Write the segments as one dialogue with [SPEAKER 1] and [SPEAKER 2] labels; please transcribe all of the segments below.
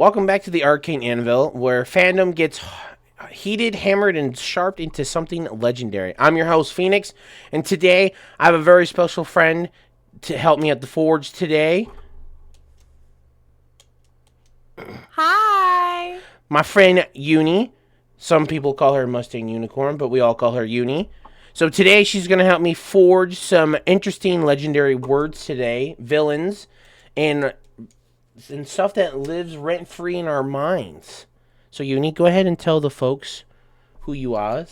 [SPEAKER 1] Welcome back to the Arcane Anvil, where fandom gets heated, hammered, and sharpened into something legendary. I'm your host, Phoenix, and today I have a very special friend to help me at the forge today.
[SPEAKER 2] Hi!
[SPEAKER 1] My friend, Uni. Some people call her Mustang Unicorn, but we all call her Uni. So today she's going to help me forge some interesting legendary words today, villains, and stuff that lives rent-free in our minds. So, Uni, go ahead and tell the folks who you are.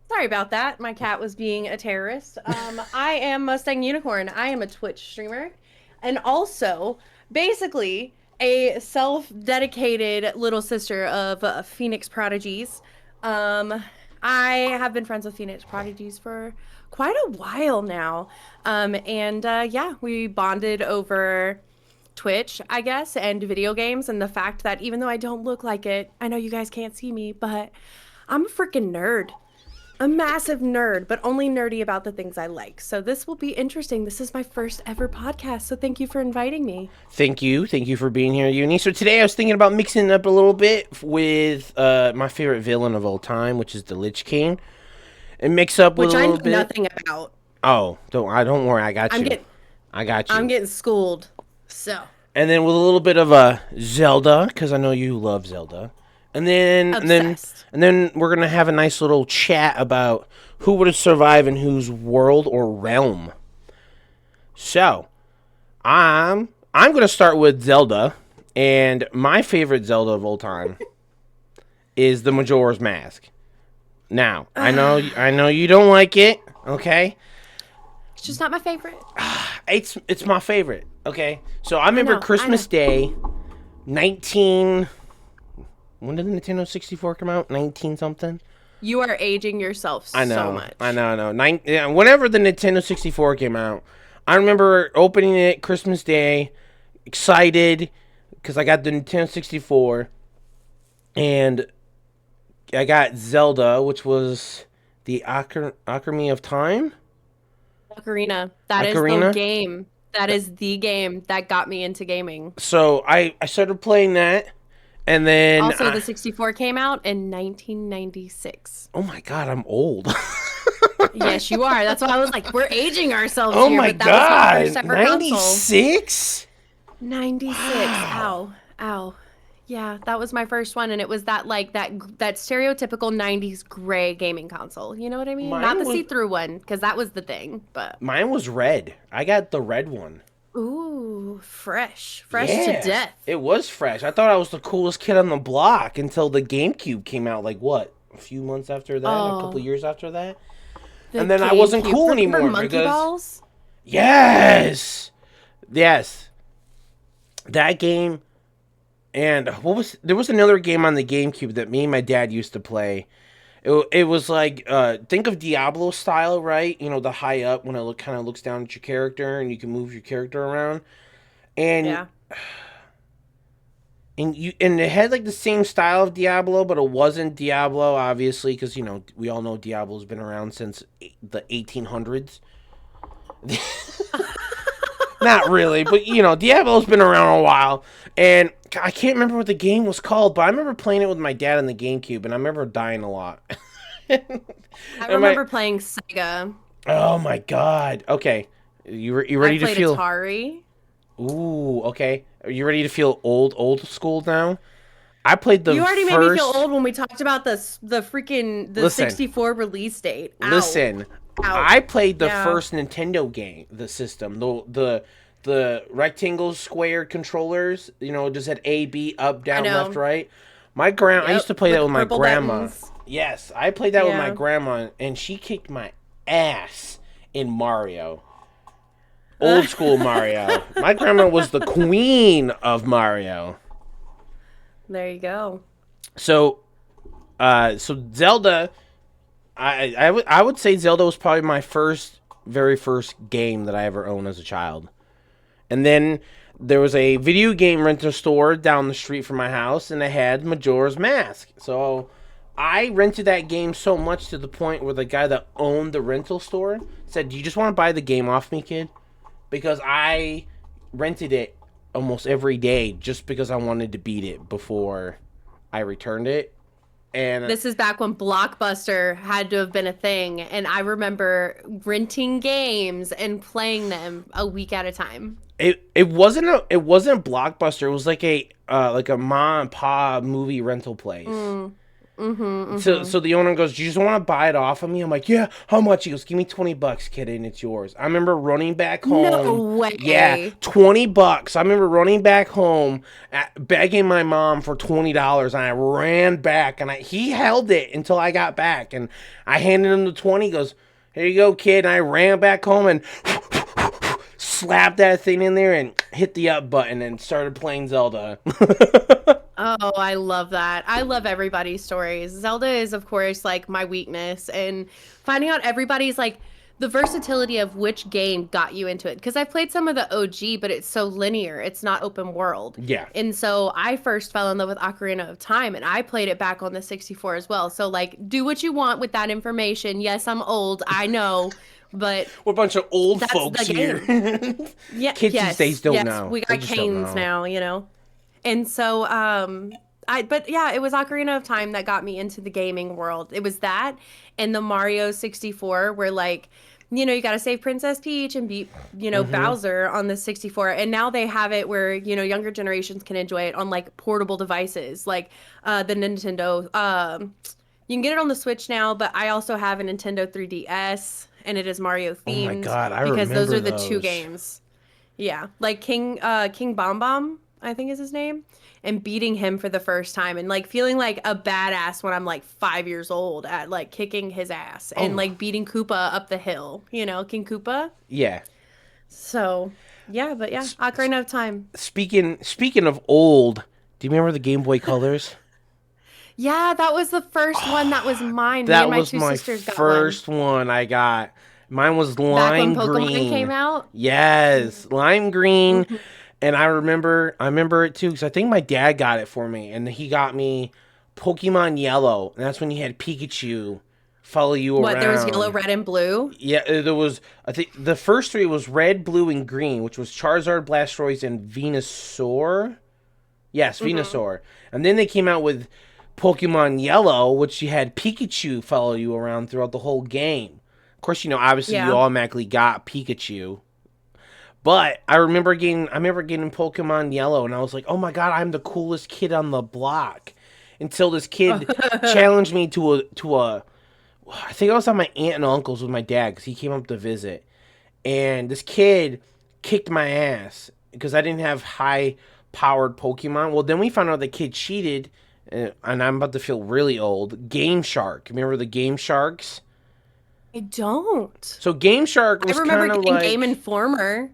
[SPEAKER 2] Sorry about that. My cat was being a terrorist. I am Mustang Unicorn. I am a Twitch streamer and also basically a self-dedicated little sister of Phoenix Prodigies. I have been friends with Phoenix Prodigies for quite a while now. Yeah, we bonded over Twitch, I guess, and video games, and the fact that even though I don't look like it, I know you guys can't see me, but I'm a freaking nerd. A massive nerd, but only nerdy about the things I like. So this will be interesting. This is my first ever podcast, so thank you for inviting me.
[SPEAKER 1] Thank you. Thank you for being here, Uni. So today I was thinking about mixing it up a little bit with my favorite villain of all time, which is the Lich King. And mix up with
[SPEAKER 2] Which
[SPEAKER 1] a
[SPEAKER 2] I
[SPEAKER 1] little
[SPEAKER 2] know
[SPEAKER 1] bit.
[SPEAKER 2] nothing about.
[SPEAKER 1] Oh, don't worry, I got you. I got you.
[SPEAKER 2] I'm getting schooled. So.
[SPEAKER 1] And then with a little bit of a Zelda, because I know you love Zelda. And then,
[SPEAKER 2] Obsessed.
[SPEAKER 1] and then we're gonna have a nice little chat about who would have survived in whose world or realm. So, I'm gonna start with Zelda, and my favorite Zelda of all time is the Majora's Mask. Now, I know you don't like it, okay?
[SPEAKER 2] It's just not my favorite.
[SPEAKER 1] It's my favorite, okay? So I remember Christmas Day, 19. When did the Nintendo 64 come out? 19 something.
[SPEAKER 2] You are aging yourself so much.
[SPEAKER 1] I know. Whenever the Nintendo 64 came out, I remember opening it Christmas Day, excited because I got the Nintendo 64, and I got Zelda, which was the Ocarina of Time.
[SPEAKER 2] Ocarina. That is the game. That is the game that got me into gaming.
[SPEAKER 1] So I started playing that. And then
[SPEAKER 2] also, the 64 came out in 1996.
[SPEAKER 1] Oh my god, I'm old.
[SPEAKER 2] Yes, you are. That's why I was like, we're aging ourselves
[SPEAKER 1] oh
[SPEAKER 2] here.
[SPEAKER 1] my
[SPEAKER 2] But that was my
[SPEAKER 1] god,
[SPEAKER 2] first ever
[SPEAKER 1] 96?
[SPEAKER 2] 96. Wow. Ow. Yeah, that was my first one, and it was that stereotypical 90s gray gaming console. You know what I mean? Not the see-through one, because that was the thing. But
[SPEAKER 1] mine was red. I got the red one.
[SPEAKER 2] Ooh, fresh to death.
[SPEAKER 1] It was fresh. I thought I was the coolest kid on the block until the GameCube came out. Like what? A few months after that, a couple years after that, and then I wasn't cool anymore.
[SPEAKER 2] Monkey Balls?
[SPEAKER 1] Yes, that game. And there was another game on the GameCube that me and my dad used to play. It was like, think of Diablo style, right? You know, the high up when it kind of looks down at your character and you can move your character around. And
[SPEAKER 2] yeah.
[SPEAKER 1] And it had like the same style of Diablo, but it wasn't Diablo, obviously, because, you know, we all know Diablo's been around since the 1800s. Not really, but, you know, Diablo's been around a while. And I can't remember what the game was called, but I remember playing it with my dad on the GameCube, and I remember dying a lot.
[SPEAKER 2] I remember playing Sega.
[SPEAKER 1] Oh my god. Okay. You ready to feel
[SPEAKER 2] Atari?
[SPEAKER 1] Ooh, okay. Are you ready to feel old school now? I played the
[SPEAKER 2] You already
[SPEAKER 1] first...
[SPEAKER 2] made me feel old when we talked about the 64 release date. Ow.
[SPEAKER 1] Listen.
[SPEAKER 2] Ow.
[SPEAKER 1] I played the first Nintendo game, the system. The rectangle square controllers, you know, just had A, B, up, down, left, right. I used to play that with my grandma.
[SPEAKER 2] Buttons.
[SPEAKER 1] Yes, I played that with my grandma, and she kicked my ass in Mario. Old school Mario. My grandma was the queen of Mario.
[SPEAKER 2] There you go.
[SPEAKER 1] So Zelda, I would say Zelda was probably my very first game that I ever owned as a child. And then there was a video game rental store down the street from my house, and it had Majora's Mask. So I rented that game so much to the point where the guy that owned the rental store said, "Do you just want to buy the game off me, kid?" because I rented it almost every day just because I wanted to beat it before I returned it. And
[SPEAKER 2] This is back when Blockbuster had to have been a thing, and I remember renting games and playing them a week at a time.
[SPEAKER 1] it wasn't Blockbuster. It was like a mom and pop movie rental place. So the owner goes, "Do you just want to buy it off of me?" I'm like, "Yeah, how much?" He goes, "Give me $20, kid, and it's yours." I remember running back home.
[SPEAKER 2] No way.
[SPEAKER 1] Yeah, $20. I remember running back home, begging my mom for $20, and I ran back, and he held it until I got back, and I handed him the 20. He goes, "Here you go, kid," and I ran back home and slapped that thing in there and hit the up button and started playing Zelda.
[SPEAKER 2] Oh, I love that. I love everybody's stories. Zelda is, of course, like my weakness, and finding out everybody's like the versatility of which game got you into it. Because I've played some of the OG, but it's so linear, it's not open world.
[SPEAKER 1] Yeah.
[SPEAKER 2] And so I first fell in love with Ocarina of Time, and I played it back on the 64 as well. So, like, do what you want with that information. Yes, I'm old, I know. But
[SPEAKER 1] we're a bunch of old
[SPEAKER 2] that's
[SPEAKER 1] folks
[SPEAKER 2] the
[SPEAKER 1] here.
[SPEAKER 2] Yeah,
[SPEAKER 1] Kids these days don't know.
[SPEAKER 2] We
[SPEAKER 1] They
[SPEAKER 2] got
[SPEAKER 1] just don't
[SPEAKER 2] canes
[SPEAKER 1] know.
[SPEAKER 2] now, you know. And so but yeah, it was Ocarina of Time that got me into the gaming world. It was that and the Mario 64 where like, you know, you got to save Princess Peach and beat, you know, Bowser on the 64. And now they have it where, you know, younger generations can enjoy it on like portable devices like the Nintendo. You can get it on the Switch now, but I also have a Nintendo 3DS and it is Mario themed.
[SPEAKER 1] Oh my God, I
[SPEAKER 2] because those
[SPEAKER 1] remember
[SPEAKER 2] are the two
[SPEAKER 1] those.
[SPEAKER 2] games. Yeah, like King Bomb Bomb, I think is his name, and beating him for the first time and like feeling like a badass when I'm like 5 years old at like kicking his ass and like beating Koopa up the hill, you know, King Koopa.
[SPEAKER 1] Yeah.
[SPEAKER 2] So yeah, but yeah, Ocarina of Time.
[SPEAKER 1] Speaking of old, do you remember the Game Boy Colors?
[SPEAKER 2] Yeah, that was the first one that was mine. Me
[SPEAKER 1] That
[SPEAKER 2] and my
[SPEAKER 1] was
[SPEAKER 2] two
[SPEAKER 1] my
[SPEAKER 2] sisters got
[SPEAKER 1] first one I got. Mine was
[SPEAKER 2] one. Back when
[SPEAKER 1] lime
[SPEAKER 2] Pokemon
[SPEAKER 1] green.
[SPEAKER 2] came out.
[SPEAKER 1] Yes, lime green.
[SPEAKER 2] Mhm.
[SPEAKER 1] And I remember it too because I think my dad got it for me, and he got me Pokemon Yellow, and that's when you had Pikachu follow you
[SPEAKER 2] What,
[SPEAKER 1] around.
[SPEAKER 2] there was yellow, red, and blue?
[SPEAKER 1] Yeah, there was. I think the first three was red, blue, and green, which was Charizard, Blastoise, and Venusaur. Yes, Venusaur. And then they came out with Pokemon Yellow, which you had Pikachu follow you around throughout the whole game. Of course, you know, obviously you
[SPEAKER 2] Yeah.
[SPEAKER 1] automatically got Pikachu. But I remember getting Pokemon Yellow, and I was like, "Oh my God, I'm the coolest kid on the block." Until this kid challenged me to a. I think I was at my aunt and uncle's with my dad because he came up to visit, and this kid kicked my ass because I didn't have high powered Pokemon. Well, then we found out the kid cheated, and I'm about to feel really old. Game Shark, remember the Game Sharks?
[SPEAKER 2] I don't.
[SPEAKER 1] So Game Shark
[SPEAKER 2] I
[SPEAKER 1] was
[SPEAKER 2] remember
[SPEAKER 1] kind of
[SPEAKER 2] getting
[SPEAKER 1] like
[SPEAKER 2] Game Informer.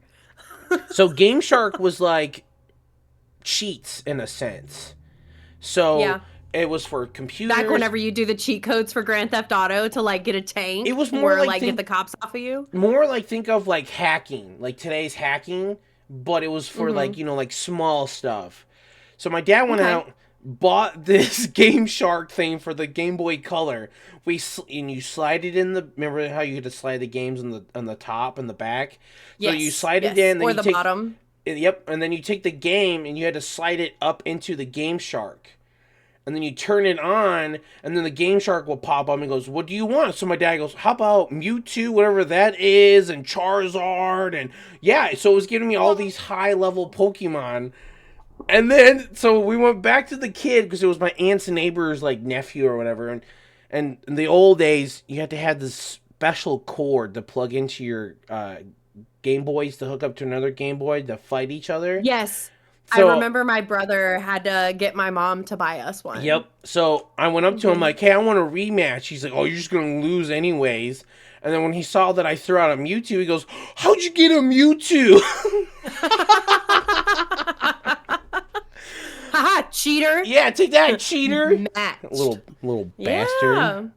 [SPEAKER 1] so Game Shark was like cheats in a sense. So
[SPEAKER 2] Yeah.
[SPEAKER 1] it was for computers.
[SPEAKER 2] Back whenever you do the cheat codes for Grand Theft Auto to like get a tank
[SPEAKER 1] It was more
[SPEAKER 2] or
[SPEAKER 1] like
[SPEAKER 2] get the cops off of you.
[SPEAKER 1] more like think of like hacking, like today's hacking, but it was for like, you know, like small stuff. So my dad went
[SPEAKER 2] Okay.
[SPEAKER 1] out, bought this Game Shark thing for the Game Boy Color. And you slide it in the. Remember how you had to slide the games on the top and the back. So you
[SPEAKER 2] Yes,
[SPEAKER 1] slide it
[SPEAKER 2] yes.
[SPEAKER 1] in, then
[SPEAKER 2] Or
[SPEAKER 1] you
[SPEAKER 2] the
[SPEAKER 1] take,
[SPEAKER 2] bottom.
[SPEAKER 1] Yep, and then you take the game and you had to slide it up into the Game Shark. And then you turn it on, and then the Game Shark will pop up and goes, "What do you want?" So my dad goes, "How about Mewtwo, whatever that is, and Charizard?" And yeah, so it was giving me all these high-level Pokemon. And then, so we went back to the kid, because it was my aunt's neighbor's, like, nephew or whatever. And in the old days, you had to have this special cord to plug into your Game Boys to hook up to another Game Boy to fight each other.
[SPEAKER 2] Yes.
[SPEAKER 1] So,
[SPEAKER 2] I remember my brother had to get my mom to buy us one.
[SPEAKER 1] Yep. So I went up to him like, "Hey, I want a rematch." He's like, "Oh, you're just gonna lose anyways." And then when he saw that I threw out a Mewtwo, he goes, "How'd you get a Mewtwo?"
[SPEAKER 2] Haha, cheater.
[SPEAKER 1] Yeah, take that, cheater.
[SPEAKER 2] Match.
[SPEAKER 1] Little
[SPEAKER 2] Yeah.
[SPEAKER 1] bastard.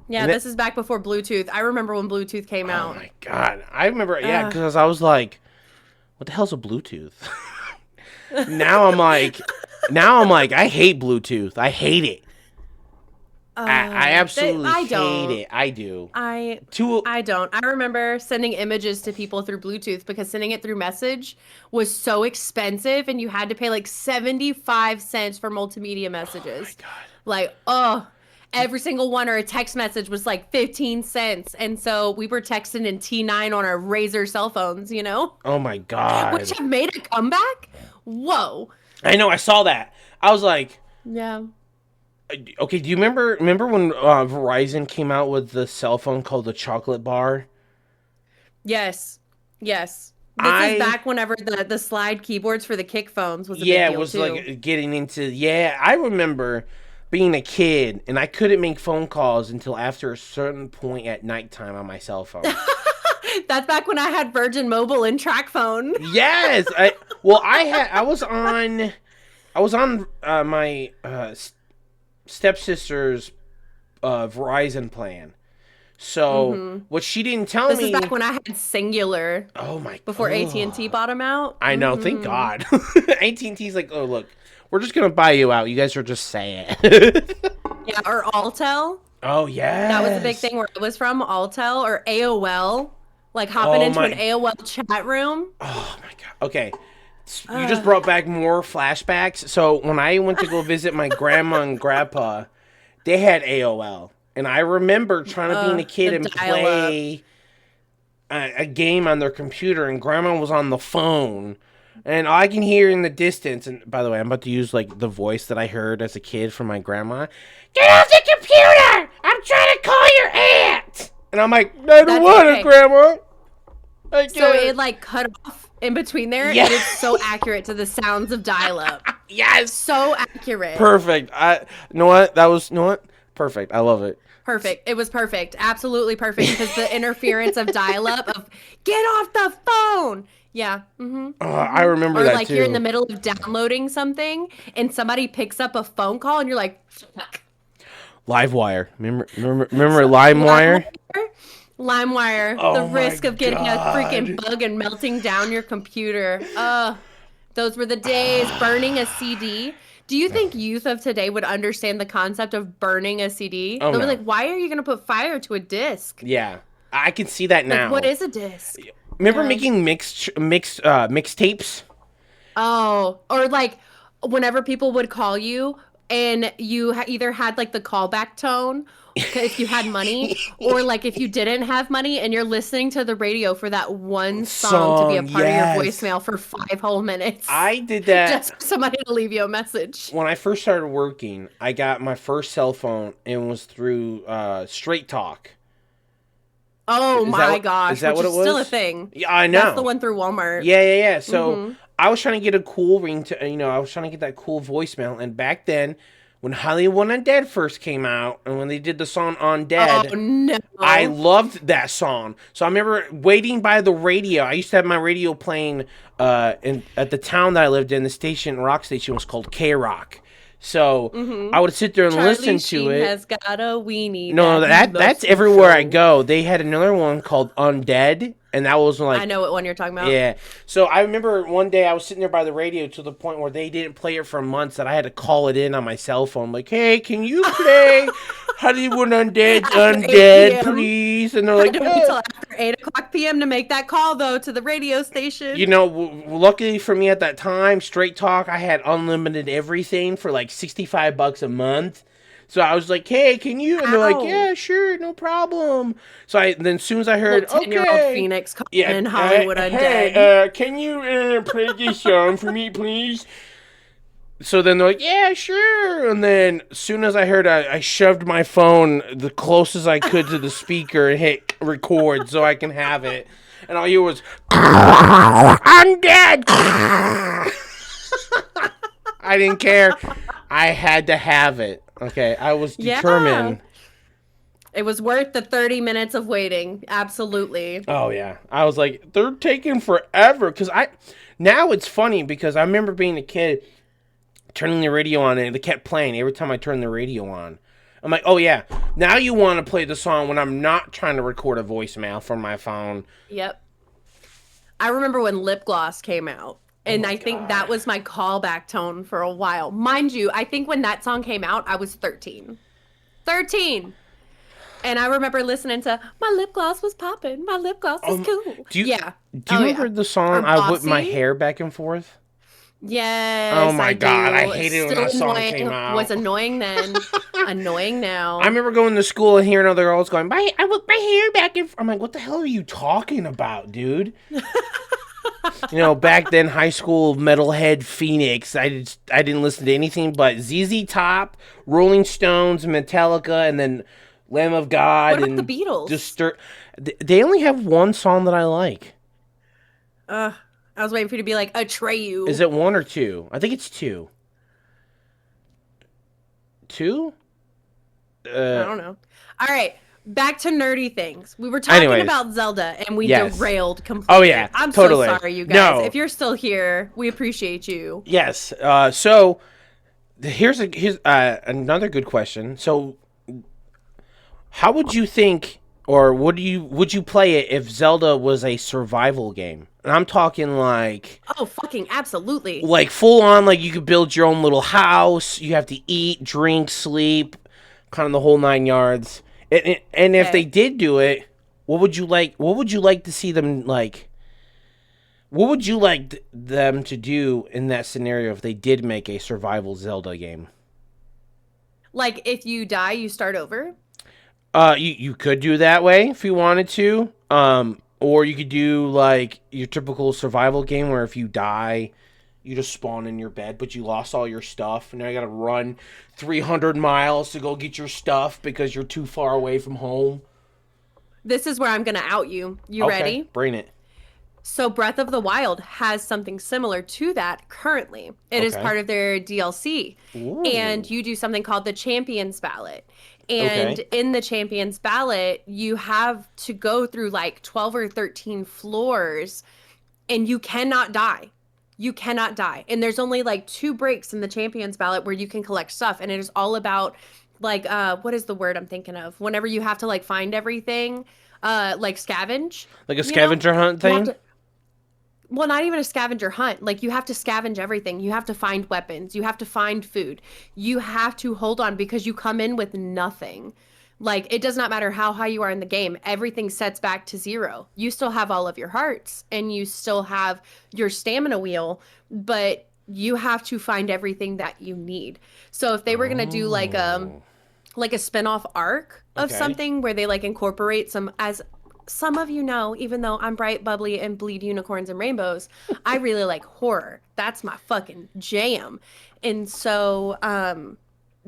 [SPEAKER 2] Yeah,
[SPEAKER 1] And
[SPEAKER 2] this is back before Bluetooth. I remember when Bluetooth came
[SPEAKER 1] Oh
[SPEAKER 2] out.
[SPEAKER 1] my God. I remember, yeah, because I was like, "What the hell's a Bluetooth?" Now I'm like, I hate Bluetooth. I hate it. I absolutely
[SPEAKER 2] I
[SPEAKER 1] hate
[SPEAKER 2] don't.
[SPEAKER 1] it. I do.
[SPEAKER 2] I
[SPEAKER 1] Too.
[SPEAKER 2] I don't. I remember sending images to people through Bluetooth because sending it through message was so expensive and you had to pay like 75 cents for multimedia
[SPEAKER 1] Oh my
[SPEAKER 2] messages.
[SPEAKER 1] god.
[SPEAKER 2] Like, every single one or a text message was like 15 cents. And so we were texting in T9 on our Razor cell phones,
[SPEAKER 1] Oh my
[SPEAKER 2] which
[SPEAKER 1] god.
[SPEAKER 2] have made a comeback. Whoa.
[SPEAKER 1] I know. I saw that. I was like,
[SPEAKER 2] Yeah.
[SPEAKER 1] okay. Do you remember when Verizon came out with the cell phone called the chocolate bar?
[SPEAKER 2] Yes. Yes. This is
[SPEAKER 1] I
[SPEAKER 2] back whenever the slide keyboards for the kick phones was a big
[SPEAKER 1] Yeah, it
[SPEAKER 2] deal
[SPEAKER 1] was
[SPEAKER 2] too.
[SPEAKER 1] like getting into yeah. I remember being a kid and I couldn't make phone calls until after a certain point at nighttime on my cell phone.
[SPEAKER 2] That's back when I had Virgin Mobile and Track Phone.
[SPEAKER 1] Yes, I was on my stepsister's Verizon plan. So
[SPEAKER 2] hmm
[SPEAKER 1] what she didn't tell
[SPEAKER 2] This is
[SPEAKER 1] me.
[SPEAKER 2] back when I had Singular
[SPEAKER 1] Oh my.
[SPEAKER 2] before AT&T
[SPEAKER 1] Oh,
[SPEAKER 2] bought them out.
[SPEAKER 1] I know. Thank God. AT&T's like, oh look, we're just gonna buy you out. You guys are just saying.
[SPEAKER 2] Yeah, or Altel.
[SPEAKER 1] Oh
[SPEAKER 2] That was a big
[SPEAKER 1] yes.
[SPEAKER 2] thing where I was from, Altel or AOL. Like hopping
[SPEAKER 1] Oh
[SPEAKER 2] into an
[SPEAKER 1] my.
[SPEAKER 2] AOL chat room.
[SPEAKER 1] Oh my God. Okay. You just
[SPEAKER 2] Ugh.
[SPEAKER 1] brought back more flashbacks. So when I went to go visit my grandma and grandpa, they had AOL, and I remember trying to be a kid
[SPEAKER 2] The
[SPEAKER 1] and
[SPEAKER 2] dial-up.
[SPEAKER 1] play a game on their computer, and grandma was on the phone. And all I can hear in the distance, and by the way, I'm about to use like the voice that I heard as a kid from my grandma. Get off the computer! I'm trying to call your aunt. And I'm like, I don't
[SPEAKER 2] That's
[SPEAKER 1] want it,
[SPEAKER 2] okay.
[SPEAKER 1] grandma. I
[SPEAKER 2] So
[SPEAKER 1] can't.
[SPEAKER 2] it like cut off in between there,
[SPEAKER 1] Yeah.
[SPEAKER 2] and it's so accurate to the sounds of dial-up.
[SPEAKER 1] Yes.
[SPEAKER 2] So accurate.
[SPEAKER 1] Perfect. You know what? You know what? Perfect. I love it.
[SPEAKER 2] Perfect. It was perfect. Absolutely perfect because the interference of dial-up of get off the phone. Yeah.
[SPEAKER 1] I remember
[SPEAKER 2] Or
[SPEAKER 1] that
[SPEAKER 2] like you're in the
[SPEAKER 1] too.
[SPEAKER 2] middle of downloading something and somebody picks up a phone call and you're like, fuck.
[SPEAKER 1] Livewire. Remember
[SPEAKER 2] So,
[SPEAKER 1] LimeWire?
[SPEAKER 2] LimeWire, the
[SPEAKER 1] Oh my
[SPEAKER 2] risk of getting a freaking
[SPEAKER 1] god.
[SPEAKER 2] bug and melting down your computer. Those were the days. Burning a CD. Do you think youth of today would understand the concept of burning a CD?
[SPEAKER 1] Oh
[SPEAKER 2] They'll be
[SPEAKER 1] no.
[SPEAKER 2] like, why are you going to put fire to a disc?
[SPEAKER 1] Yeah. I can see that
[SPEAKER 2] Like, what
[SPEAKER 1] now.
[SPEAKER 2] is a disc?
[SPEAKER 1] Remember
[SPEAKER 2] Yeah.
[SPEAKER 1] making mixtapes?
[SPEAKER 2] Oh, or like whenever people would call you and you either had like the callback tone if you had money, or like if you didn't have money and you're listening to the radio for that one song to be a
[SPEAKER 1] Song,
[SPEAKER 2] part of your
[SPEAKER 1] yes.
[SPEAKER 2] voicemail for 5 whole minutes
[SPEAKER 1] I did
[SPEAKER 2] just
[SPEAKER 1] that
[SPEAKER 2] for somebody to leave you a message.
[SPEAKER 1] when I first started working. I got my first cell phone and it was through Straight Talk.
[SPEAKER 2] Oh my
[SPEAKER 1] Is
[SPEAKER 2] gosh,
[SPEAKER 1] that
[SPEAKER 2] which
[SPEAKER 1] what it
[SPEAKER 2] is still a
[SPEAKER 1] was?
[SPEAKER 2] thing.
[SPEAKER 1] Yeah, I
[SPEAKER 2] That's the
[SPEAKER 1] know.
[SPEAKER 2] one through Walmart.
[SPEAKER 1] Yeah. So
[SPEAKER 2] Mm-hmm.
[SPEAKER 1] I was trying to get a cool ring to, I was trying to get that cool voicemail. And back then, when Hollywood Undead first came out, and when they did the song
[SPEAKER 2] Oh
[SPEAKER 1] Undead, I
[SPEAKER 2] no.
[SPEAKER 1] loved that song. So I remember waiting by the radio. I used to have my radio playing at the town that I lived in. The station, rock station, was called K Rock. So
[SPEAKER 2] Mm-hmm.
[SPEAKER 1] I would sit there and listen
[SPEAKER 2] Charlie
[SPEAKER 1] to
[SPEAKER 2] Sheen
[SPEAKER 1] it.
[SPEAKER 2] has got a weenie
[SPEAKER 1] No,
[SPEAKER 2] that he loves
[SPEAKER 1] that's
[SPEAKER 2] to
[SPEAKER 1] everywhere I
[SPEAKER 2] show.
[SPEAKER 1] go. They had another one called Undead, and that was
[SPEAKER 2] I
[SPEAKER 1] like
[SPEAKER 2] know what one you're talking about.
[SPEAKER 1] yeah. So I remember one day I was sitting there by the radio to the point where they didn't play it for months that I had to call it in on my cell phone. Like, hey, can you play Hollywood Undead,
[SPEAKER 2] After 8
[SPEAKER 1] Undead,
[SPEAKER 2] p.m.
[SPEAKER 1] please? And they're
[SPEAKER 2] Had
[SPEAKER 1] like,
[SPEAKER 2] to wait till after 8 o'clock p.m. to make that call, though, to the radio station.
[SPEAKER 1] luckily for me at that time, Straight Talk, I had unlimited everything for like $65 a month. So I was like, hey, can you? And they're like,
[SPEAKER 2] Ow.
[SPEAKER 1] yeah, sure, no problem. So then as soon as I heard,
[SPEAKER 2] Little 10-year-old
[SPEAKER 1] okay.
[SPEAKER 2] Phoenix calling
[SPEAKER 1] Yeah,
[SPEAKER 2] in Hollywood Undead.
[SPEAKER 1] hey, can you play this song for me, please? So then they're like, yeah, sure. And then as soon as I heard, I shoved my phone the closest I could to the speaker and hit record so I can have it. And all you was, I'm dead. I didn't care. I had to have it. Okay, I was
[SPEAKER 2] Yeah.
[SPEAKER 1] determined.
[SPEAKER 2] It was worth the 30 minutes of waiting. Absolutely.
[SPEAKER 1] Oh yeah, I was like, they're taking forever. Now it's funny because I remember being a kid, turning the radio on and it kept playing every time I turned the radio on. I'm like, oh yeah, now you want to play the song when I'm not trying to record a voicemail from my phone.
[SPEAKER 2] Yep. I remember when lip gloss came out. And I think that was my callback tone for a while. Mind you, I think when that song came out, I was 13. 13. And I remember listening to My Lip Gloss Was Poppin', My Lip Gloss Is Cool.
[SPEAKER 1] Do you
[SPEAKER 2] Yeah.
[SPEAKER 1] do you
[SPEAKER 2] Oh,
[SPEAKER 1] remember
[SPEAKER 2] yeah.
[SPEAKER 1] the
[SPEAKER 2] Or
[SPEAKER 1] song "I Whip My
[SPEAKER 2] Bossy.
[SPEAKER 1] Hair Back and Forth"? Oh
[SPEAKER 2] Yes,
[SPEAKER 1] my
[SPEAKER 2] I
[SPEAKER 1] god, I
[SPEAKER 2] do.
[SPEAKER 1] hated it when
[SPEAKER 2] Still
[SPEAKER 1] that song came
[SPEAKER 2] annoying. Was
[SPEAKER 1] out.
[SPEAKER 2] annoying then. Annoying
[SPEAKER 1] I
[SPEAKER 2] now.
[SPEAKER 1] remember going to school and hearing other girls going, I whip my hair back and forth. I'm like, what the hell are you talking about, dude? Back then, high school metalhead Phoenix, I didn't listen to anything but ZZ Top, Rolling Stones, Metallica, and then Lamb of
[SPEAKER 2] What
[SPEAKER 1] God,
[SPEAKER 2] about the
[SPEAKER 1] and
[SPEAKER 2] Beatles?
[SPEAKER 1] They only have one song that I like.
[SPEAKER 2] Uh, I was waiting for you to be like
[SPEAKER 1] Is
[SPEAKER 2] Atreyu.
[SPEAKER 1] it one or two? I think it's two. Two?
[SPEAKER 2] I
[SPEAKER 1] Uh,
[SPEAKER 2] don't know. All right, back to nerdy things. We were talking
[SPEAKER 1] anyways,
[SPEAKER 2] about Zelda and we
[SPEAKER 1] yes.
[SPEAKER 2] derailed
[SPEAKER 1] Oh
[SPEAKER 2] completely.
[SPEAKER 1] yeah,
[SPEAKER 2] I'm so
[SPEAKER 1] totally.
[SPEAKER 2] sorry, you guys.
[SPEAKER 1] No,
[SPEAKER 2] If you're still here, we appreciate you.
[SPEAKER 1] yes. So here's another good question. So, how would you think, or would you play it if Zelda was a survival game? And I'm talking
[SPEAKER 2] Oh, fucking absolutely.
[SPEAKER 1] like full on, like you could build your own little house. You have to eat, drink, sleep, kind of the whole nine yards. And if they
[SPEAKER 2] Okay.
[SPEAKER 1] did do it, what would you like? What would you like to see them like? What would you like them to do in that scenario if they did make a survival Zelda game?
[SPEAKER 2] Like if you die, you start over.
[SPEAKER 1] You could do that way if you wanted to. Or you could do like your typical survival game where if you die, you just spawn in your bed, but you lost all your stuff, and now you gotta run 300 miles to go get your stuff because you're too far away from home.
[SPEAKER 2] This is where I'm going to out you. You
[SPEAKER 1] Okay,
[SPEAKER 2] ready?
[SPEAKER 1] bring it.
[SPEAKER 2] So Breath of the Wild has something similar to that currently. It is
[SPEAKER 1] Okay.
[SPEAKER 2] part of their DLC. And
[SPEAKER 1] Ooh.
[SPEAKER 2] you do something called the Champions Ballot. And
[SPEAKER 1] Okay.
[SPEAKER 2] in the Champions Ballot, you have to go through like 12 or 13 floors and you cannot die. You cannot die. And there's only like two breaks in the Champions Ballot where you can collect stuff. And it is all about like what is the word I'm thinking of? Whenever you have to like find everything, like scavenge,
[SPEAKER 1] Like a
[SPEAKER 2] you know?
[SPEAKER 1] scavenger hunt
[SPEAKER 2] You have
[SPEAKER 1] thing?
[SPEAKER 2] to well, not even a scavenger hunt. Like you have to scavenge everything. You have to find weapons. You have to find food. You have to hold on because you come in with nothing. Like it does not matter how high you are in the game. Everything sets back to zero. You still have all of your hearts and you still have your stamina wheel, but you have to find everything that you need. So if they were going to do
[SPEAKER 1] Oh.
[SPEAKER 2] like a spin-off arc of
[SPEAKER 1] Okay.
[SPEAKER 2] something where they like incorporate some as some of you know, even though I'm bright, bubbly, and bleed unicorns and rainbows, I really like horror. That's my fucking jam. And so,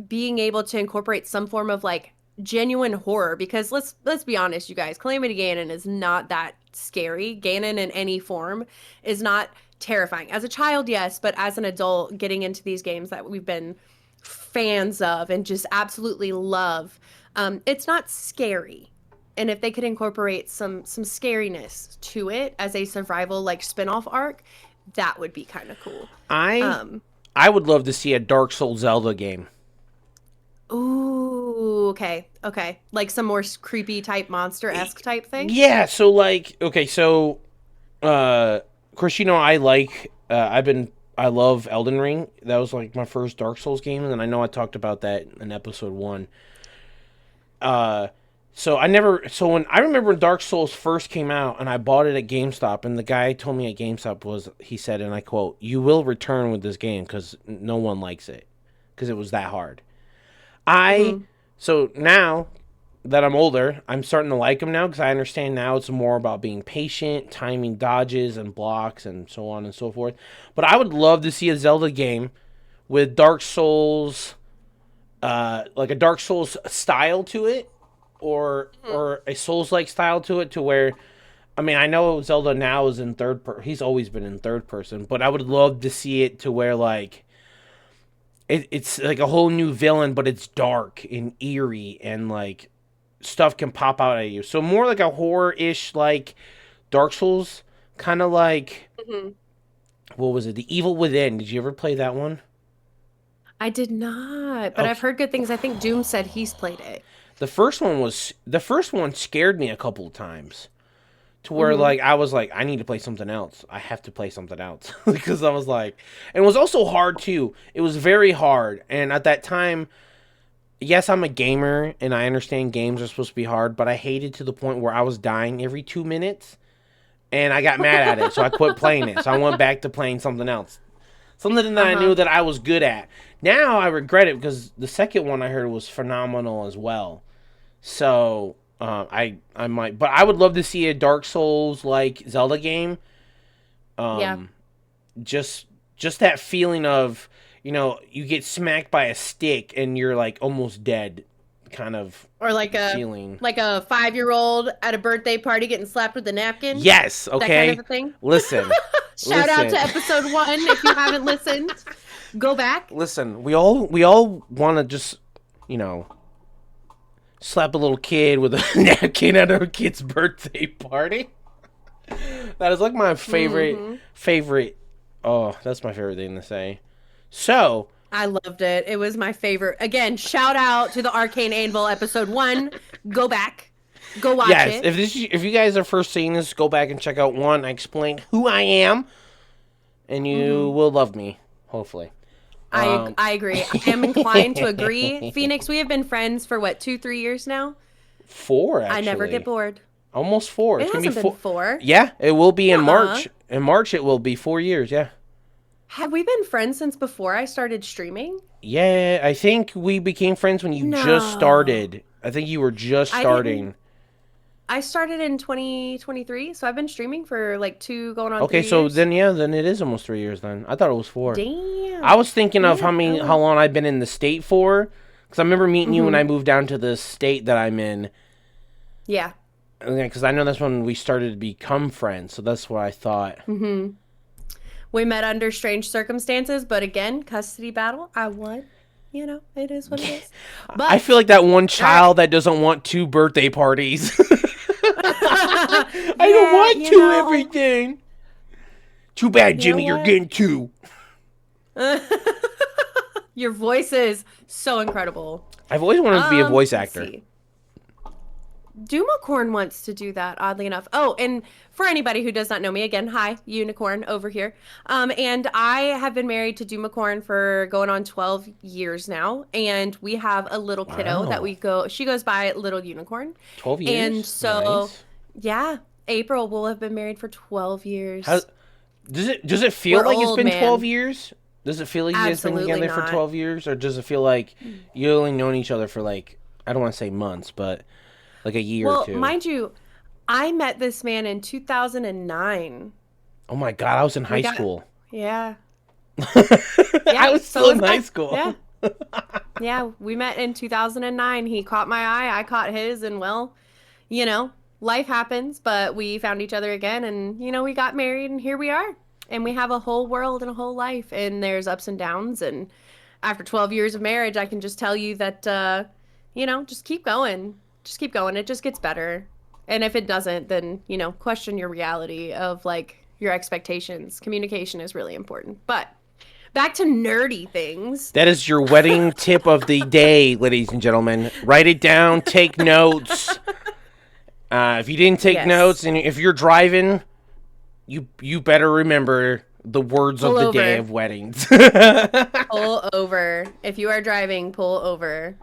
[SPEAKER 2] being able to incorporate some form of like genuine horror, because let's be honest, you guys, Calamity Ganon is not that scary. Ganon in any form is not terrifying. As a child, yes, but as an adult, getting into these games that we've been fans of and just absolutely love, it's not scary. And if they could incorporate some scariness to it as a survival like spin-off arc, that would be kind of cool.
[SPEAKER 1] I
[SPEAKER 2] Um,
[SPEAKER 1] I would love to see a Dark Souls Zelda game.
[SPEAKER 2] ooh, okay, okay, like some more creepy type monster-esque type thing.
[SPEAKER 1] Yeah, so like okay, so of course I love Elden Ring. That was like my first Dark Souls game, and I know I talked about that in episode 1. Uh so when I remember when Dark Souls first came out and I bought it at GameStop, and the guy told me at GameStop he said, and I quote, "You will return with this game cuz no one likes it because it was that hard." I
[SPEAKER 2] Mm-hmm.
[SPEAKER 1] So now that I'm older, I'm starting to like them now because I understand now it's more about being patient, timing dodges and blocks, and so on and so forth. But I would love to see a Zelda game with Dark Souls, like a Dark Souls style to it, or a Souls like style to it, to where, I mean, I know Zelda now is in he's always been in third person, but I would love to see it to where like it's like a whole new villain, but it's dark and eerie, and like stuff can pop out at you. So more like a horror ish, like Dark Souls, kind of like,
[SPEAKER 2] Mm-hmm.
[SPEAKER 1] what was it? The Evil Within. Did you ever play that one?
[SPEAKER 2] I did not, but I've
[SPEAKER 1] Okay.
[SPEAKER 2] heard good things. I think Doom said he's played it.
[SPEAKER 1] The first one scared me a couple of times, to where
[SPEAKER 2] Mm-hmm.
[SPEAKER 1] like I was like, I need to play something else. I have to play something else because I was like, and it was also hard too. It was very hard, and at that time yes, I'm a gamer, and I understand games are supposed to be hard, but I hated to the point where I was dying every 2 minutes, and I got mad at it, so I quit playing it. So I went back to playing something else. Something that I
[SPEAKER 2] Uh-huh.
[SPEAKER 1] knew that I was good at. Now I regret it because the second one I heard was phenomenal as well. So I might, but I would love to see a Dark Souls like Zelda game.
[SPEAKER 2] Yeah.
[SPEAKER 1] Um, just just that feeling of you get smacked by a stick and you're like almost dead, kind of
[SPEAKER 2] Or like a
[SPEAKER 1] feeling.
[SPEAKER 2] 5-year-old at a birthday party getting slapped with a napkin.
[SPEAKER 1] Yes.
[SPEAKER 2] That kind of
[SPEAKER 1] Okay.
[SPEAKER 2] a thing.
[SPEAKER 1] Listen.
[SPEAKER 2] Shout out
[SPEAKER 1] Listen.
[SPEAKER 2] to episode 1 if you haven't listened. Go back.
[SPEAKER 1] Listen. We all want to just you know slap a little kid with a napkin at a kid's birthday party. That is like my favorite. Oh, that's my favorite thing to say. So,
[SPEAKER 2] I loved it. It was my favorite. Again, shout out to the Arcane Anvil episode 1. Go back. Go watch
[SPEAKER 1] yes,
[SPEAKER 2] it.
[SPEAKER 1] if you guys are first seeing this, go back and check out 1. I explained who I am, and you will love me, hopefully.
[SPEAKER 2] I agree. I am inclined to agree. Phoenix, we have been friends for what, 2-3 years now?
[SPEAKER 1] 4, actually.
[SPEAKER 2] I never get bored.
[SPEAKER 1] Almost 4.
[SPEAKER 2] It hasn't been 4.
[SPEAKER 1] Yeah, it will be in March. In March, it will be 4 years. Yeah.
[SPEAKER 2] Have we been friends since before I started streaming?
[SPEAKER 1] Yeah, I think we became friends when you just started. I think you were just starting.
[SPEAKER 2] I started in 2023, so I've been streaming for like 2 going on 3
[SPEAKER 1] Okay,
[SPEAKER 2] years.
[SPEAKER 1] so then it is almost 3 years then. I thought it was 4.
[SPEAKER 2] Damn.
[SPEAKER 1] I was thinking of how long I've been in the state for, because I remember meeting you when I moved down to the state that I'm in.
[SPEAKER 2] Yeah.
[SPEAKER 1] Because I know that's when we started to become friends, so that's what I thought.
[SPEAKER 2] We met under strange circumstances, but again, custody battle. I won. You know, it is what it is. But
[SPEAKER 1] I feel like that one child that doesn't want 2 birthday parties. I don't want 2 everything. Too bad, Jimmy, you're getting 2.
[SPEAKER 2] Your voice is so incredible.
[SPEAKER 1] I've always wanted to be a voice
[SPEAKER 2] Let's
[SPEAKER 1] actor.
[SPEAKER 2] see. Dumacorn wants to do that, oddly enough. Oh, and for anybody who does not know me, again, hi, Unicorn over here. And I have been married to Dumacorn for going on 12 years now. And we have a little kiddo that she goes by Little Unicorn.
[SPEAKER 1] 12 years?
[SPEAKER 2] And so,
[SPEAKER 1] Nice.
[SPEAKER 2] yeah, April will have been married for 12 years.
[SPEAKER 1] Does it feel
[SPEAKER 2] We're
[SPEAKER 1] like it's
[SPEAKER 2] old,
[SPEAKER 1] been
[SPEAKER 2] man.
[SPEAKER 1] 12 years? Does it feel like you guys been
[SPEAKER 2] Absolutely
[SPEAKER 1] together for
[SPEAKER 2] not.
[SPEAKER 1] 12 years? Or does it feel like you only known each other for like, I don't want to say months, but like a year or 2?
[SPEAKER 2] Well, mind you, I met this man in 2009.
[SPEAKER 1] Oh my God, I was in high school.
[SPEAKER 2] Yeah.
[SPEAKER 1] I was still in high school.
[SPEAKER 2] Yeah. Yeah, we met in 2009. He caught my eye, I caught his, and well, life happens, but we found each other again, and we got married, and here we are. And we have a whole world and a whole life, and there's ups and downs, and after 12 years of marriage, I can just tell you that just keep going. Just keep going. It just gets better. And if it doesn't, then, question your reality of like your expectations. Communication is really important. But back to nerdy things.
[SPEAKER 1] That is your wedding tip of the day, ladies and gentlemen. Write it down. Take notes. If you didn't take notes, and if you're driving, you better remember the words
[SPEAKER 2] Pull
[SPEAKER 1] of the
[SPEAKER 2] over.
[SPEAKER 1] day of weddings.
[SPEAKER 2] Pull over. If you are driving, pull over.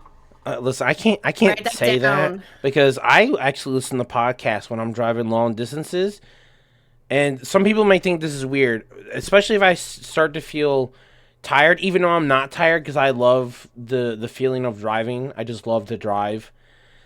[SPEAKER 1] Listen, I can't
[SPEAKER 2] Write that
[SPEAKER 1] say
[SPEAKER 2] down.
[SPEAKER 1] that because I actually listen to podcasts when I'm driving long distances, and some people may think this is weird, especially if I start to feel tired, even though I'm not tired because I love the feeling of driving. I just love to drive.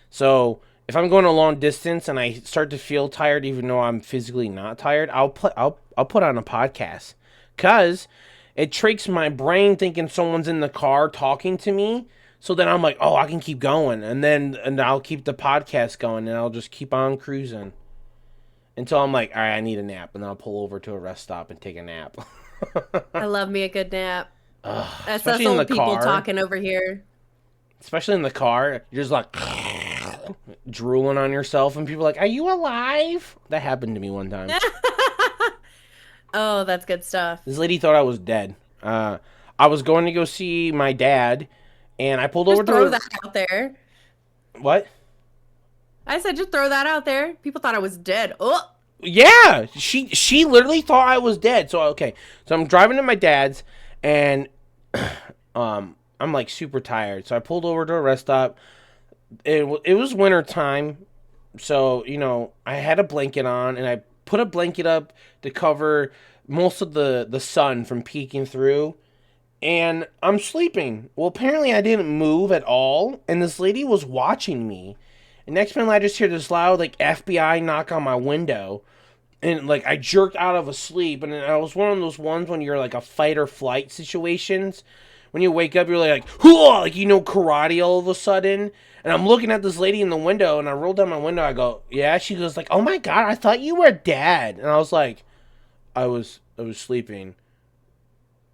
[SPEAKER 1] So if I'm going a long distance and I start to feel tired, even though I'm physically not tired, I'll put on a podcast because it tricks my brain thinking someone's in the car talking to me. So then I'm like, oh, I can keep going, and I'll keep the podcast going, and I'll just keep on cruising until I'm like, all right, I need a nap, and then I'll pull over to a rest stop and take a nap.
[SPEAKER 2] I love me a good nap. That's us
[SPEAKER 1] especially in
[SPEAKER 2] old
[SPEAKER 1] the
[SPEAKER 2] people
[SPEAKER 1] car.
[SPEAKER 2] talking over here.
[SPEAKER 1] Especially in the car, you're just like drooling on yourself, and people are like, are you alive? That happened to me one time.
[SPEAKER 2] Oh, that's good stuff.
[SPEAKER 1] This lady thought I was dead. I was going to go see my dad, and I pulled over
[SPEAKER 2] Just
[SPEAKER 1] to
[SPEAKER 2] throw that out there.
[SPEAKER 1] What?
[SPEAKER 2] I said, just throw that out there. People thought I was dead. Oh,
[SPEAKER 1] Yeah, she literally thought I was dead. So okay, so I'm driving to my dad's, and I'm like super tired. So I pulled over to a rest stop. It was winter time, so I had a blanket on, and I put a blanket up to cover most of the sun from peeking through, and I'm sleeping. Well, apparently I didn't move at all, and this lady was watching me. And next minute I just hear this loud like FBI knock on my window, and like I jerked out of a sleep, and I was one of those ones when you're like a fight or flight situations. When you wake up, you're like, "Hoo!" Like karate all of a sudden. And I'm looking at this lady in the window, and I roll down my window. I go, "Yeah." She goes like, "Oh my god, I thought you were dead." And I was like, "I was sleeping.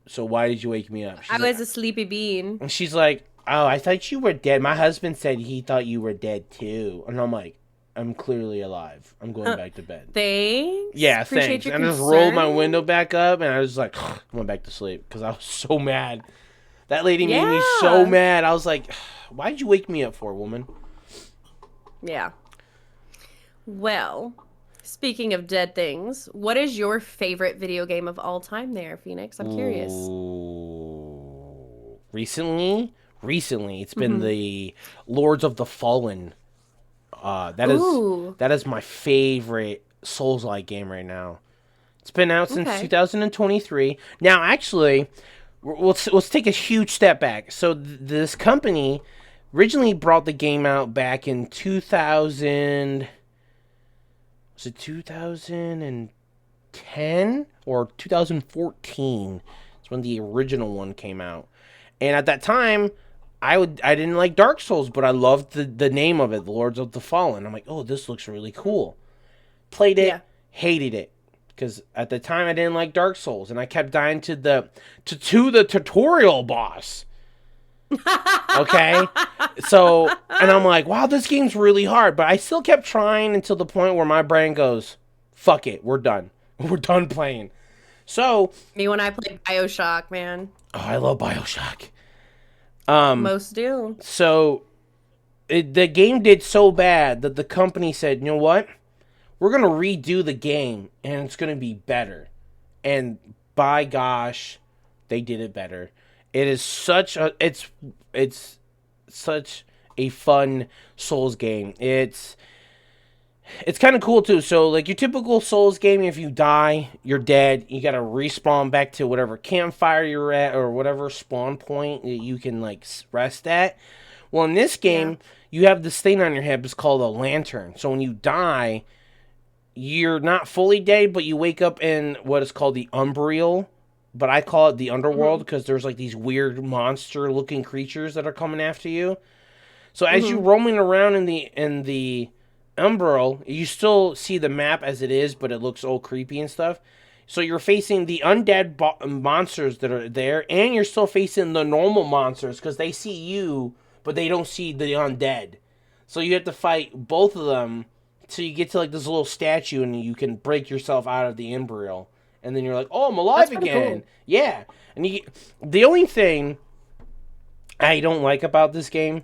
[SPEAKER 1] So why did you wake me up?"
[SPEAKER 2] I was a sleepy bean.
[SPEAKER 1] And she's like, "Oh, I thought you were dead. My husband said he thought you were dead too." And I'm like, "I'm clearly alive. I'm going back to bed."
[SPEAKER 2] Thanks.
[SPEAKER 1] Yeah,
[SPEAKER 2] Appreciate
[SPEAKER 1] thanks.
[SPEAKER 2] your
[SPEAKER 1] And I just
[SPEAKER 2] concern.
[SPEAKER 1] rolled my window back up, and I was like, I went back to sleep because I was so mad. That lady made me so mad. I was like, "Why'd you wake me up for, woman?"
[SPEAKER 2] Yeah. Well, speaking of dead things, what is your favorite video game of all time there, Phoenix? I'm curious.
[SPEAKER 1] Ooh. Recently, it's been
[SPEAKER 2] Mhm.
[SPEAKER 1] the Lords of the Fallen. That is
[SPEAKER 2] Ooh.
[SPEAKER 1] that is my favorite Souls-like game right now. It's been out since
[SPEAKER 2] Okay.
[SPEAKER 1] 2023. Now, actually, let's take a huge step back. So this company originally brought the game out back in 2000. Was it 2010 or 2014? It's when the original one came out. And at that time, I didn't like Dark Souls, but I loved the name of it, The Lords of the Fallen. I'm like, "Oh, this looks really cool." Played
[SPEAKER 2] Yeah.
[SPEAKER 1] it, hated it, because at the time I didn't like Dark Souls, and I kept dying to the tutorial boss. Okay, so and I'm like, "Wow, this game's really hard," but I still kept trying until the point where my brain goes, "Fuck it, we're done. We're done playing." So,
[SPEAKER 2] Me when I played BioShock, man.
[SPEAKER 1] oh, I love BioShock.
[SPEAKER 2] Most do.
[SPEAKER 1] So the game did so bad that the company said, "You know what? We're gonna redo the game, and it's gonna be better." And by gosh, they did it better. It is it's such a fun Souls game. It's kind of cool too. So like your typical Souls game, if you die, you're dead. You gotta respawn back to whatever campfire you're at or whatever spawn point that you can like rest at. Well, in this
[SPEAKER 2] Yeah.
[SPEAKER 1] game, you have this thing on your head. It's called a lantern. So when you die, you're not fully dead, but you wake up in what is called the Umbriel. But I call it the underworld
[SPEAKER 2] Mhm.
[SPEAKER 1] because there's like these weird monster-looking creatures that are coming after you. So as you
[SPEAKER 2] Mhm.
[SPEAKER 1] roaming around in the Umbriel, you still see the map as it is, but it looks all creepy and stuff. So you're facing the undead monsters that are there, and you're still facing the normal monsters because they see you, but they don't see the undead. So you have to fight both of them till you get to like this little statue, and you can break yourself out of the Umbriel, and then you're like, "Oh, I'm
[SPEAKER 2] That's
[SPEAKER 1] alive
[SPEAKER 2] pretty
[SPEAKER 1] again!"
[SPEAKER 2] cool.
[SPEAKER 1] Yeah, and the only thing I don't like about this game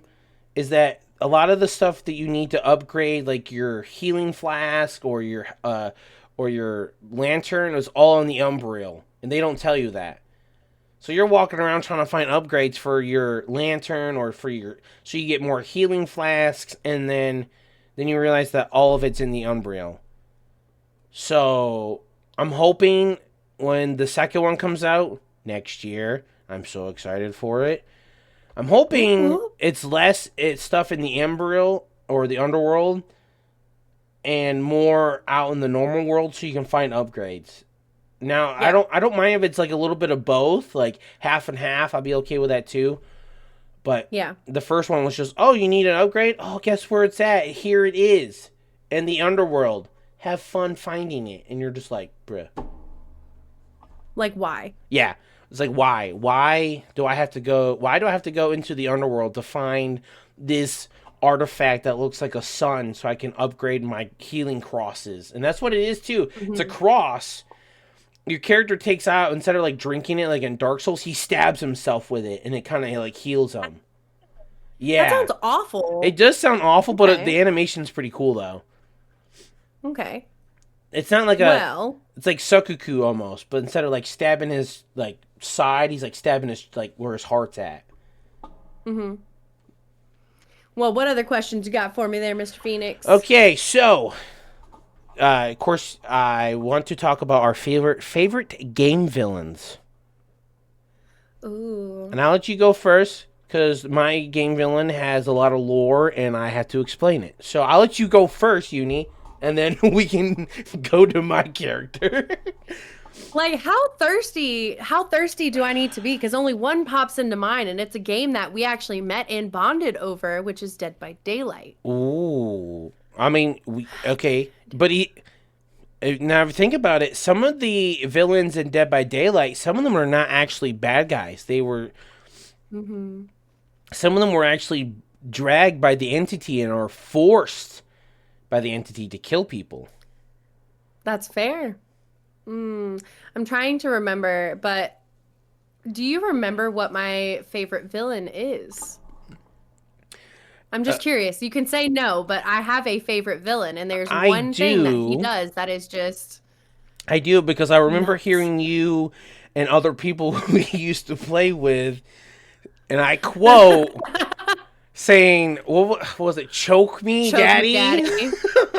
[SPEAKER 1] is that a lot of the stuff that you need to upgrade, like your healing flask or your lantern, is all in the Umbriel, and they don't tell you that. So you're walking around trying to find upgrades for your lantern or for your so you get more healing flasks, and then you realize that all of it's in the Umbriel. So I'm hoping when the second one comes out next year, I'm so excited for it. I'm
[SPEAKER 2] Whoop,
[SPEAKER 1] hoping
[SPEAKER 2] whoop.
[SPEAKER 1] it's stuff in the Umbriel or the underworld and more out in the normal world so you can find upgrades. Now, I
[SPEAKER 2] Yeah.
[SPEAKER 1] don't I don't mind if it's like a little bit of both, like half and half. I'll be okay with that too. But
[SPEAKER 2] Yeah.
[SPEAKER 1] the first one was just, "Oh, you need an upgrade? Oh, guess where it's at? Here it is." In the underworld. Have fun finding it. And you're just like, "Bruh."
[SPEAKER 2] Like why?
[SPEAKER 1] Yeah. It's like, why? Why do I have to go into the underworld to find this artifact that looks like a sun so I can upgrade my healing crosses? And that's what it is too. It's a
[SPEAKER 2] Mhm.
[SPEAKER 1] cross. Your character takes out, instead of like drinking it like in Dark Souls, he stabs himself with it and it kind of like heals him.
[SPEAKER 2] That
[SPEAKER 1] Yeah.
[SPEAKER 2] sounds
[SPEAKER 1] It
[SPEAKER 2] awful.
[SPEAKER 1] does sound awful, but
[SPEAKER 2] Okay.
[SPEAKER 1] the animation's pretty cool though.
[SPEAKER 2] Okay.
[SPEAKER 1] It's not like
[SPEAKER 2] Well,
[SPEAKER 1] it's like Sukuku almost, but instead of like stabbing his like side, he's like stabbing his like where his heart's at.
[SPEAKER 2] Mm-hmm. Well, what other questions you got for me there, Mr. Phoenix?
[SPEAKER 1] Okay, so of course, I want to talk about our favorite game villains,
[SPEAKER 2] Ooh.
[SPEAKER 1] and I'll let you go first because my game villain has a lot of lore, and I have to explain it. So I'll let you go first, Uni, and then we can go to my character.
[SPEAKER 2] Like how thirsty do I need to be? Because only one pops into mind, and it's a game that we actually met and bonded over, which is Dead by Daylight.
[SPEAKER 1] Ooh, I mean, okay, but now think about it. Some of the villains in Dead by Daylight, some of them are not actually bad guys.
[SPEAKER 2] Mm-hmm.
[SPEAKER 1] Some of them were actually dragged by the entity and are forced by the entity to kill people.
[SPEAKER 2] That's fair. I'm trying to remember, but do you remember what my favorite villain is? I'm just curious. You can say no, but I have a favorite villain, and there's
[SPEAKER 1] I
[SPEAKER 2] one thing that he
[SPEAKER 1] do.
[SPEAKER 2] does that is just
[SPEAKER 1] I do because I remember
[SPEAKER 2] nuts.
[SPEAKER 1] hearing you and other people who we used to play with, and I quote saying, what was it? Choke me,
[SPEAKER 2] Choke me,
[SPEAKER 1] daddy?
[SPEAKER 2] daddy.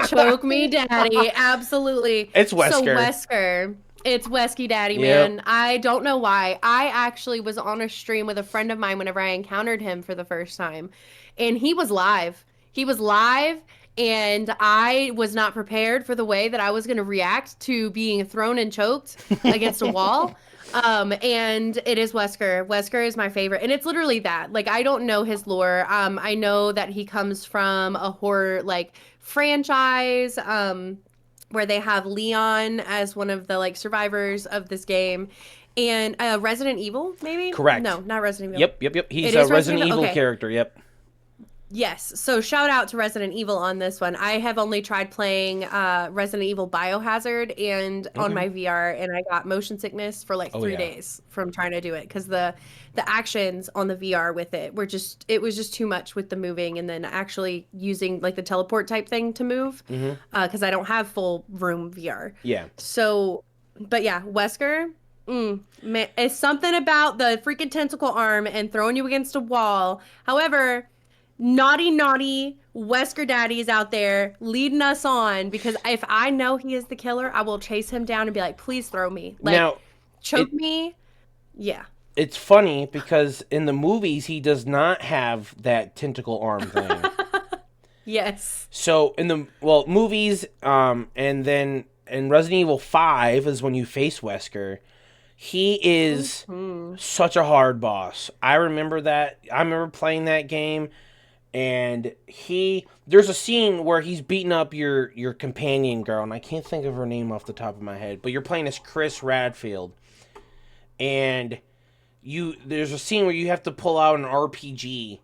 [SPEAKER 2] Choke me, daddy. Absolutely.
[SPEAKER 1] It's
[SPEAKER 2] So
[SPEAKER 1] Wesker.
[SPEAKER 2] Wesker, it's Wesky Daddy,
[SPEAKER 1] Yep.
[SPEAKER 2] man. I don't know why. I actually was on a stream with a friend of mine whenever I encountered him for the first time, and he was live. He was live, and I was not prepared for the way that I was going to react to being thrown and choked against a wall. And it is Wesker. Wesker is my favorite. And it's literally that. Like, I don't know his lore. I know that he comes from a horror like franchise, where they have Leon as one of the like survivors of this game. And Resident Evil, maybe?
[SPEAKER 1] Correct.
[SPEAKER 2] No, not Resident Evil.
[SPEAKER 1] Yep. He's
[SPEAKER 2] It
[SPEAKER 1] a
[SPEAKER 2] is
[SPEAKER 1] Resident
[SPEAKER 2] Resident Evil.
[SPEAKER 1] Evil
[SPEAKER 2] Okay.
[SPEAKER 1] character. Yep.
[SPEAKER 2] Yes. So shout out to Resident Evil on this one. I have only tried playing Resident Evil Biohazard and on
[SPEAKER 1] Okay.
[SPEAKER 2] my VR, and I got motion sickness for like
[SPEAKER 1] Oh
[SPEAKER 2] three
[SPEAKER 1] yeah.
[SPEAKER 2] days from trying to do it because the actions on the VR with it were just it was just too much with the moving and then actually using like the teleport type thing to move
[SPEAKER 1] Mm-hmm.
[SPEAKER 2] because I don't have full room VR.
[SPEAKER 1] Yeah.
[SPEAKER 2] So, but yeah, Wesker. Man, it's something about the freaking tentacle arm and throwing you against a wall. However, naughty Wesker Daddy is out there leading us on because if I know he is the killer, I will chase him down and be like, please throw me. Like,
[SPEAKER 1] Now,
[SPEAKER 2] choke me. Yeah.
[SPEAKER 1] it's funny because in the movies he does not have that tentacle arm thing.
[SPEAKER 2] Yes.
[SPEAKER 1] So in the movies, and then in Resident Evil 5 is when you face Wesker. He is such a hard boss. I remember that. I remember playing that game, and there's a scene where he's beating up your companion girl, and I can't think of her name off the top of my head, but you're playing as Chris Radfield, and there's a scene where you have to pull out an RPG,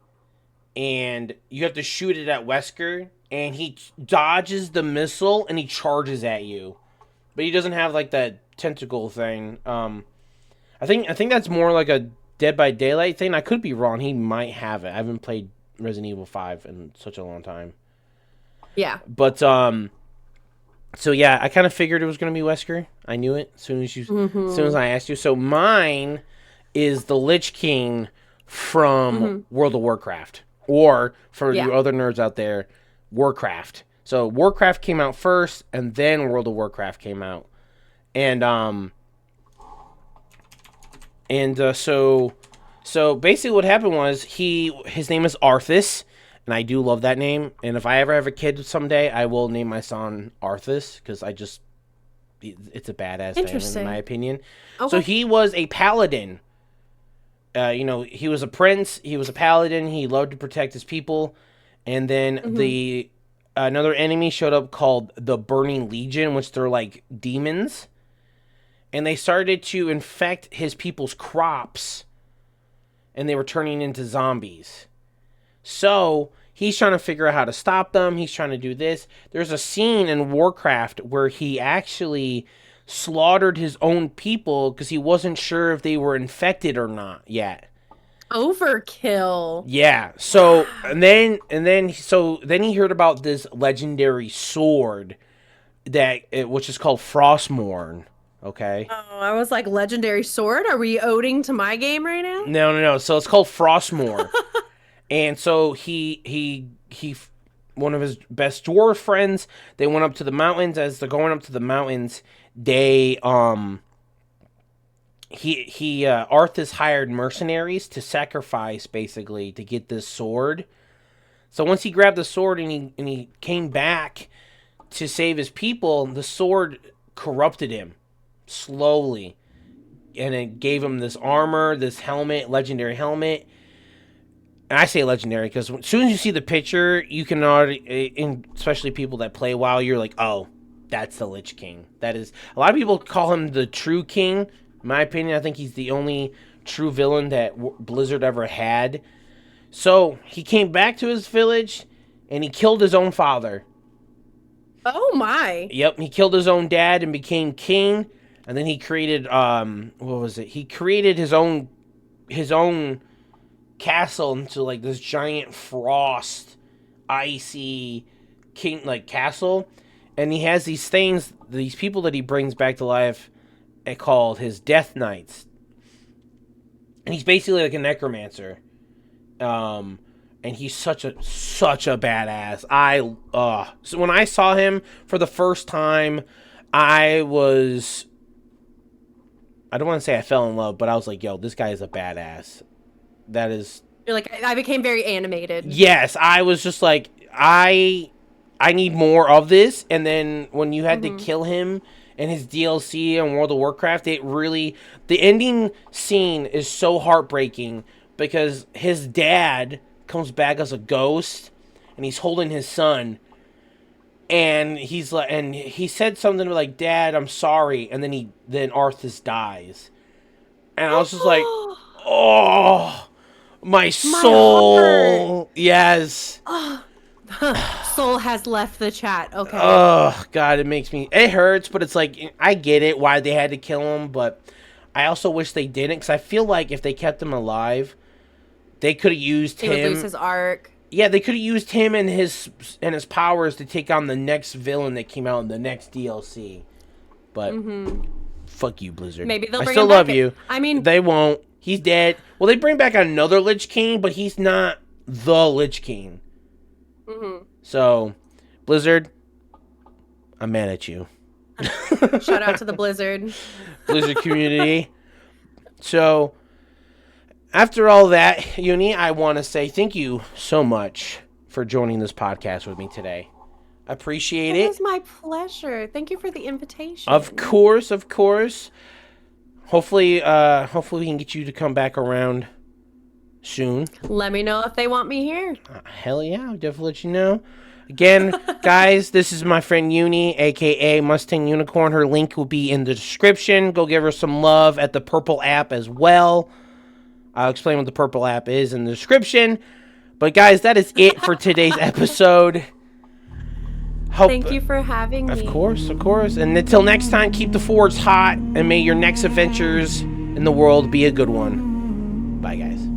[SPEAKER 1] and you have to shoot it at Wesker, and he dodges the missile and he charges at you, but he doesn't have like that tentacle thing. I think that's more like a Dead by Daylight thing. I could be wrong. He might have it. I haven't played Resident Evil 5 in such a long time.
[SPEAKER 2] Yeah.
[SPEAKER 1] But so yeah, I kind of figured it was gonna be Wesker. I knew it as soon as I asked you. So mine is the Lich King from World of Warcraft, or for
[SPEAKER 2] Yeah.
[SPEAKER 1] you other nerds out there, Warcraft. So Warcraft came out first, and then World of Warcraft came out, and so basically what happened was his name is Arthas, and I do love that name. And if I ever have a kid someday, I will name my son Arthas because it's a badass name in my opinion.
[SPEAKER 2] Okay.
[SPEAKER 1] So he was a paladin. He was a prince. He was a paladin. He loved to protect his people. And then another enemy showed up called the Burning Legion, which they're like demons. And they started to infect his people's crops, and they were turning into zombies. So he's trying to figure out how to stop them. He's trying to do this. There's a scene in Warcraft where he actually slaughtered his own people because he wasn't sure if they were infected or not yet.
[SPEAKER 2] Overkill.
[SPEAKER 1] Yeah. So then he heard about this legendary sword which is called Frostmourne. Okay.
[SPEAKER 2] Oh, I was like, legendary sword? Are we owing to my game right now?
[SPEAKER 1] No. So it's called Frostmourne. And so one of his best dwarf friends, they went up to the mountains. As they're going up to the mountains, they Arthas hired mercenaries to sacrifice, basically, to get this sword. So once he grabbed the sword and he came back to save his people, the sword corrupted him slowly, and it gave him this armor, this helmet, legendary helmet. And I say legendary because as soon as you see the picture, you can already, especially people that play WoW, you're like, oh, that's the Lich King. That is, a lot of people call him the true king. In my opinion, I think he's the only true villain that Blizzard ever had. So he came back to his village, and he killed his own father.
[SPEAKER 2] Oh my!
[SPEAKER 1] Yep, he killed his own dad and became king. And then he created what was it? He created his own castle into like this giant frost, icy king like castle. And he has these things, these people that he brings back to life, called his Death Knights. And he's basically like a necromancer. And he's such a badass. So when I saw him for the first time, I don't want to say I fell in love, but I was like, yo, this guy is a badass. That is...
[SPEAKER 2] You're like, I became very animated.
[SPEAKER 1] Yes, I was just like, I need more of this. And then when you had to kill him in his DLC in World of Warcraft, the ending scene is so heartbreaking because his dad comes back as a ghost and he's holding his son. And he's like, and he said something like, "Dad, I'm sorry." And then Arthas dies. And I was just like, oh, my soul.
[SPEAKER 2] Heart.
[SPEAKER 1] Yes.
[SPEAKER 2] Soul has left the chat. Okay.
[SPEAKER 1] Oh, God, it hurts, but it's like, I get it, why they had to kill him, but I also wish they didn't, because I feel like if they kept him alive, they could have used him.
[SPEAKER 2] He would lose his arc.
[SPEAKER 1] Yeah, they could have used him and his powers to take on the next villain that came out in the next DLC. But fuck you, Blizzard.
[SPEAKER 2] Maybe they'll bring
[SPEAKER 1] him back. I still love you.
[SPEAKER 2] I mean,
[SPEAKER 1] they won't. He's dead. Well, they bring back another Lich King, but he's not the Lich King. So, Blizzard, I'm mad at you.
[SPEAKER 2] Shout out to the Blizzard
[SPEAKER 1] community. So, after all that, Uni, I want to say thank you so much for joining this podcast with me today. I appreciate it.
[SPEAKER 2] It was my pleasure. Thank you for the invitation.
[SPEAKER 1] Of course. Hopefully we can get you to come back around soon.
[SPEAKER 2] Let me know if they want me here.
[SPEAKER 1] Hell yeah, I'll definitely let you know. Again, guys, this is my friend Uni, a.k.a. Mustang Unicorn. Her link will be in the description. Go give her some love at the Purple app as well. I'll explain what the Purple app is in the description. But guys, that is it for today's episode.
[SPEAKER 2] Thank you for having me.
[SPEAKER 1] Of course. And until next time, keep the forge hot, and may your next adventures in the world be a good one. Bye, guys.